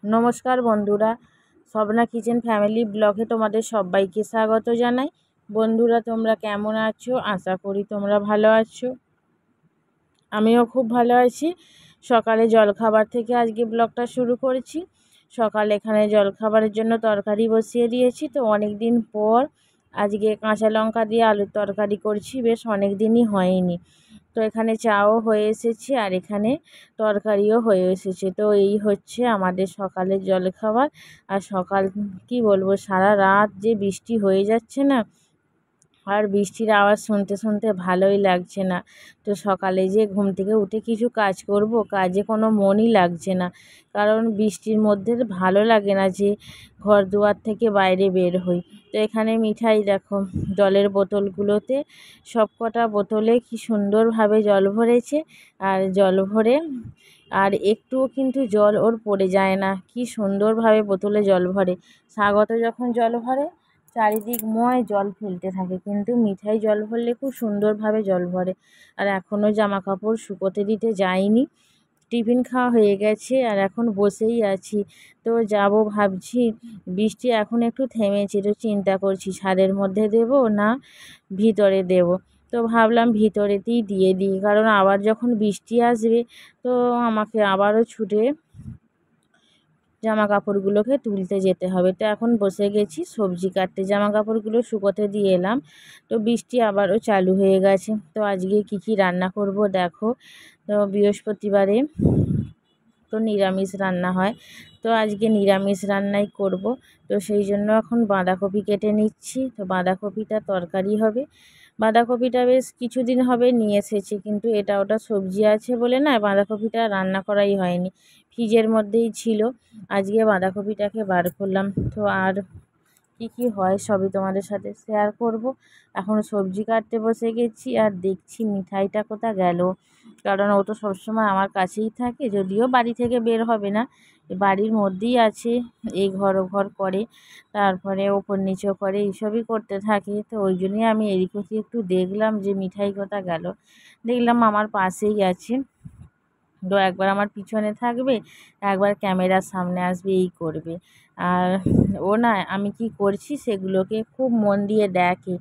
নমস্কার বন্ধুরা, Swapna kitchen family ব্লগে তোমাদের সবাইকে স্বাগত জানাই। বন্ধুরা, তোমরা কেমন আছো? আশা করি তোমরা ভালো আছো। আমিও খুব ভালো আছি। সকালে জলখাবার থেকে আজকে ব্লগটা শুরু করেছি। সকালে এখানে জলখাবারের জন্য তরকারি বসিয়ে দিয়েছি। তো অনেক দিন পর আজকে কাঁচা লঙ্কা দিয়ে আলুর তরকারি করছি, বেশ অনেক দিনই হয়নি। তো এখানে চাও হয়ে এসেছে আর এখানে তরকারিও হয়ে এসেছে। তো এই হচ্ছে আমাদের সকালের জলখাবার। আর সকাল কি বলবো, সারা রাত যে বৃষ্টি হয়ে যাচ্ছে না, আর বৃষ্টির আওয়াজ শুনতে শুনতে ভালোই লাগছে না। তো সকালে যে ঘুম থেকে উঠে কিছু কাজ করব, কাজে কোনো মনই লাগছে না। কারণ বৃষ্টির মধ্যে ভালো লাগে না যে ঘর দুয়ার থেকে বাইরে বের হই। তো এখানে মিঠাই দেখো, জলের বোতলগুলোতে সব কটা বোতলে কি সুন্দরভাবে জল ভরেছে। আর জল ভরে আর একটুও কিন্তু জল ওর পড়ে যায় না, কি সুন্দরভাবে বোতলে জল ভরে। স্বাগত যখন জল ভরে চারিদিকময় জল ফেলতে থাকে, কিন্তু মিঠাই জল ভরলে খুব সুন্দরভাবে জল ভরে। আর এখনও জামা কাপড় শুকোতে দিতে যাইনি। টিফিন খাওয়া হয়ে গেছে আর এখন বসেই আছি। তো যাব ভাবছি, বৃষ্টি এখন একটু থেমেছে, তো চিন্তা করছি ছাদের মধ্যে দেব না ভিতরে দেব। তো ভাবলাম ভিতরেতেই দিয়ে দিই, কারণ আবার যখন বৃষ্টি আসবে তো আমাকে আবারও ছুটে জামা কাপড়গুলোকে তুলতে যেতে হবে। তো এখন বসে গেছি সবজি কাটতে, জামা কাপড়গুলো শুকোতে দিয়ে এলাম। তো বৃষ্টি আবারও চালু হয়ে গেছে। তো আজকে কি রান্না করব দেখো। তো বৃহস্পতিবারে তো নিরামিষ রান্না হয়, তো আজকে নিরামিষ রান্নাই করব। তো সেই জন্য এখন বাঁধাকপি কেটে নিচ্ছি। তো বাঁধাকপিটা তরকারি হবে। বাঁধাকপিটা বেশ কিছুদিন হবে নিয়ে এসেছি, কিন্তু এটা ওটা সবজি আছে বলে না বাঁধাকপিটা রান্না করাই হয়নি, ফ্রিজের মধ্যেই ছিল। আজকে বাঁধাকপিটাকে বার করলাম। তো আর কি হয় সবই তোমাদের সাথে শেয়ার করব। এখন সবজি কাটতে বসে গেছি আর দেখছি মিঠাইটা কোথা গেল, কারণ ও তো সবসময় আমার কাছেই থাকে, যদিও বাড়ি থেকে বের হবে না, বাড়ির মধ্যেই আছে, এই ঘর ও ঘর করে, তারপরে ওপর নিচেও করে, এইসবই করতে থাকে। তো ওই জন্যই আমি এদিক ওদিক একটু দেখলাম যে মিঠাই কোথা গেল। দেখলাম আমার পাশেই আছে। তো একবার আমার পিছনে থাকবে, একবার ক্যামেরার সামনে আসবে, এই করবে। আর ও না আমি কি করছি সেগুলোকে খুব মন দিয়ে দেখে,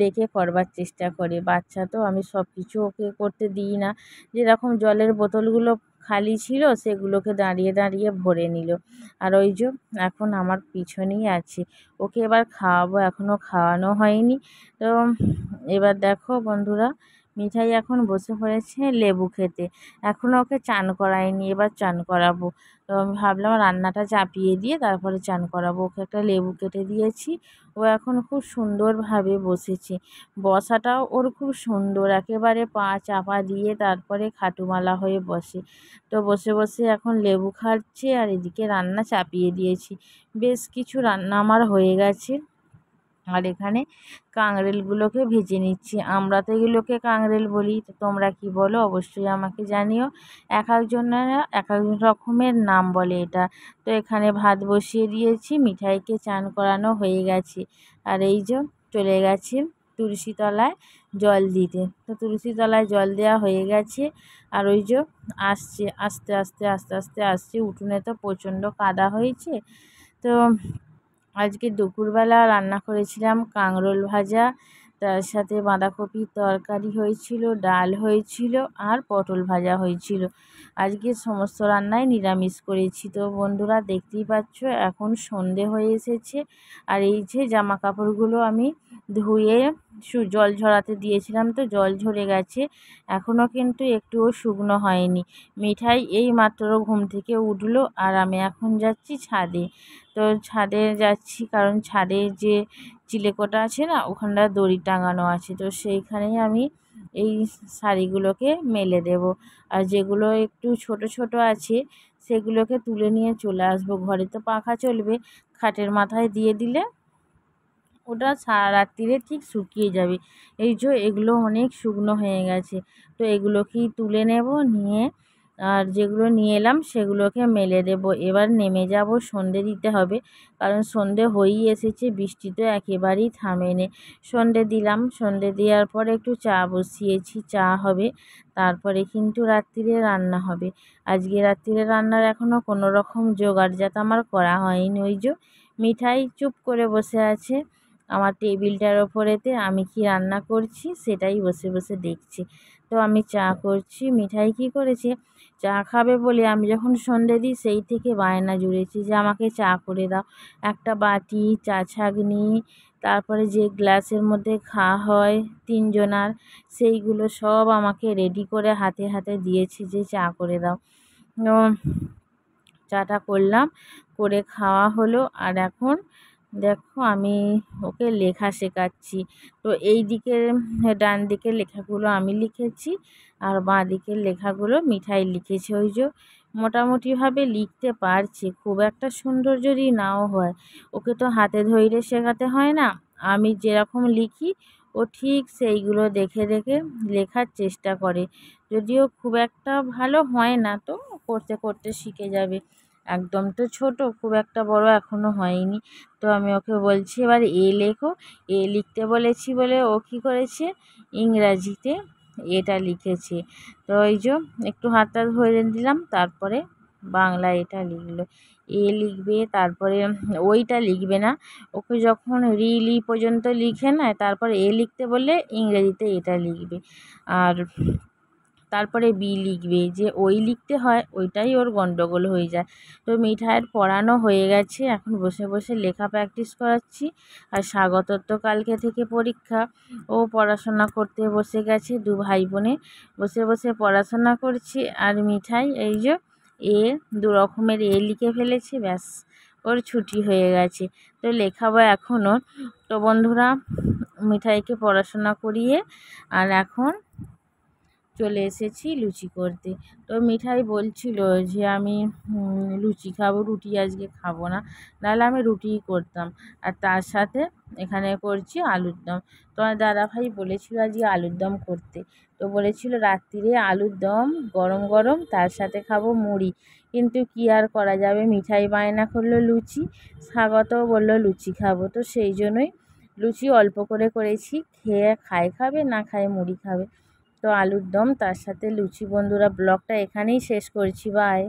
দেখে করবার চেষ্টা করে। বাচ্চা তো, আমি সব কিছু ওকে করতে দিই না। যেরকম জলের বোতলগুলো খালি ছিল সেগুলোকে দাঁড়িয়ে দাঁড়িয়ে ভরে নিল। আর ওই যে এখন আমার পিছনেই আছে। ওকে এবার খাওয়াবো, এখনও খাওয়ানো হয়নি। তো এবার দেখো বন্ধুরা, মিঠাই এখন বসে পড়েছে লেবু খেতে। এখনও ওকে চান করাইনি, এবার চান করাবো। তো আমি ভাবলাম রান্নাটা চাপিয়ে দিয়ে তারপরে চান করাবো। ওকে একটা লেবু কেটে দিয়েছি, ও এখন খুব সুন্দরভাবে বসেছে। বসাটাও ওর খুব সুন্দর, একেবারে পা চাপা দিয়ে তারপরে খাটুমালা হয়ে বসে। তো বসে বসে এখন লেবু খাচ্ছে আর এদিকে রান্না চাপিয়ে দিয়েছি। বেশ কিছু রান্না আমার হয়ে গেছে। আর এখানে কাঁকরোলগুলোকে ভেজে নিচ্ছি। আমরা তো এগুলোকে কাঁকরোল বলি, তো তোমরা কি বলো অবশ্যই আমাকে জানিও। এক একজনেরা এক এক রকমের নাম বলে এটা। তো এখানে ভাত বসিয়ে দিয়েছি, মিঠাইকে চান করানো হয়ে গেছে। আর এই যে চলে গেছে তুলসী তলায় জল দিতে। তো তুলসী তলায় জল দেওয়া হয়ে গেছে। আর ওই যে আসছে, আস্তে আস্তে আস্তে আস্তে আসছে। উঠোনে তো প্রচণ্ড কাদা হয়েছে। তো আজকে দুপুরবেলা রান্না করেছিলাম কাঁকরোল ভাজা, তার সাথে বাঁধাকপির তরকারি হয়েছিল, ডাল হয়েছিল আর পটল ভাজা হয়েছিল। আজকে সমস্ত রান্নাই নিরামিষ করেছি। তো বন্ধুরা দেখতেই পাচ্ছ এখন সন্ধে হয়ে এসেছে। আর এই যে জামা কাপড়গুলো আমি ধুয়ে জল ঝরাতে দিয়েছিলাম, তো জল ঝরে গেছে, এখনও কিন্তু একটুও শুকনো হয়নি। মিঠাই এই মাত্র ঘুম থেকে উঠলো আর আমি এখন যাচ্ছি ছাদে। তো ছাদে যাচ্ছি কারণ ছাদে যে চিলেকোঠা আছে না, ওখানটা দড়ি টাঙানো আছে, তো সেইখানেই আমি এই শাড়িগুলোকে মেলে দেব। আর যেগুলো একটু ছোট ছোট আছে সেগুলোকে তুলে নিয়ে চলে আসবো ঘরে। তো পাখা চলবে, খাটের মাথায় দিয়ে দিলে ওটা সারা রাত্রিরে ঠিক শুকিয়ে যাবে। এই যে এগুলো অনেক শুকনো হয়ে গেছে, তো এগুলোকেই তুলে নেব, নিয়ে আর যেগুলো নিয়ে এলাম সেগুলোকে মেলে দেবো। এবার নেমে যাব, সন্ধে দিতে হবে, কারণ সন্ধে হয়েই এসেছে, বৃষ্টি তো একেবারেই থামেনি। সন্ধে দিলাম, সন্ধে দেওয়ার পরে একটু চা বসিয়েছি, চা হবে, তারপরে কিন্তু রাত্রিরে রান্না হবে। আজকে রাত্রিরে রান্নার এখনও কোনো রকম জোগাড়জাত আমার করা হয়নি। ওই যে মিঠাই চুপ করে বসে আছে আমার টেবিলটার ওপরেতে, আমি কি রান্না করছি সেটাই বসে বসে দেখছি। তো আমি চা করছি, মিঠাই কী করেছে, চা খাবে বলে আমি যখন সন্ধে দিই সেই থেকে বায়না জুড়েছি যে আমাকে চা করে দাও। একটা বাটি, চা ছাঁকনি, তারপরে যে গ্লাসের মধ্যে খাওয়া হয় তিনজনার, সেইগুলো সব আমাকে রেডি করে হাতে হাতে দিয়েছে যে চা করে দাও। চাটা করলাম, করে খাওয়া হলো। আর এখন দেখো আমি ওকে লেখা শেখাচ্ছি। তো এই দিকের ডান দিকের লেখাগুলো আমি লিখেছি, আর বাঁ দিকের লেখাগুলো মিঠাই লিখেছে। ওই যে মোটামুটিভাবে লিখতে পারছি, খুব একটা সুন্দর যদি নাও হয়, ওকে তো হাতে ধরে শেখাতে হয় না। আমি যেরকম লিখি ও ঠিক সেইগুলো দেখে দেখে লেখার চেষ্টা করে, যদিও খুব একটা ভালো হয় না, তো করতে করতে শিখে যাবে। একদম তো ছোট, খুব একটা বড় এখনও হয়নি। তো আমি ওকে বলছি এবার এ লেখো। এ লিখতে বলেছি বলে ও কী করেছে, ইংরাজিতে এটা লিখেছে। তো ওই যে একটু হাতটা ধরে দিলাম, তারপরে বাংলা এটা লিখলো। এ লিখবে, তারপরে ওইটা লিখবে না, ওকে যখন লি পর্যন্ত লিখে নেয় তারপর এ লিখতে বললে ইংরেজিতে এটা লিখবে। আর তারপরে বি লিখবে, যে ওই লিখতে হয় ওইটাই ওর গন্ডগোল হয়ে যায়। তো মিঠাইয়ের পড়ানো হয়ে গেছে, এখন বসে বসে লেখা প্র্যাকটিস করাচ্ছি। আর স্বাগতর তো কালকে থেকে পরীক্ষা, ও পড়াশোনা করতে বসে গেছে, দু ভাই বোনে বসে বসে পড়াশোনা করছি। আর মিঠাই এই যে এ দু রকমের এ লিখে ফেলেছে, ব্যাস ওর ছুটি হয়ে গেছে। তো লেখাবো এখনও। তো বন্ধুরা, মিঠাইকে পড়াশোনা করিয়ে আর এখন চলে এসেছি লুচি করতে। তো মিঠাই বলছিল যে আমি লুচি খাবো, রুটি আজকে খাবো না, নাহলে আমি রুটিই করতাম। আর তার সাথে এখানে করছি আলুর দম। তোমার দাদাভাই বলেছিল আজকে আলুর দম করতে, তো বলেছিল রাত্রিরে আলুর দম গরম গরম, তার সাথে খাবো মুড়ি। কিন্তু কী আর করা যাবে, মিঠাই বায়না করলো লুচি, স্বাগতও বললো লুচি খাবো, তো সেই জন্যই লুচি অল্প করে করেছি, খেয়ে খাবে না খায় মুড়ি খাবে। তো আলুর দম তার সাথে লুচি। বন্ধুরা, ব্লগটা এখানেই শেষ করছি, বাই।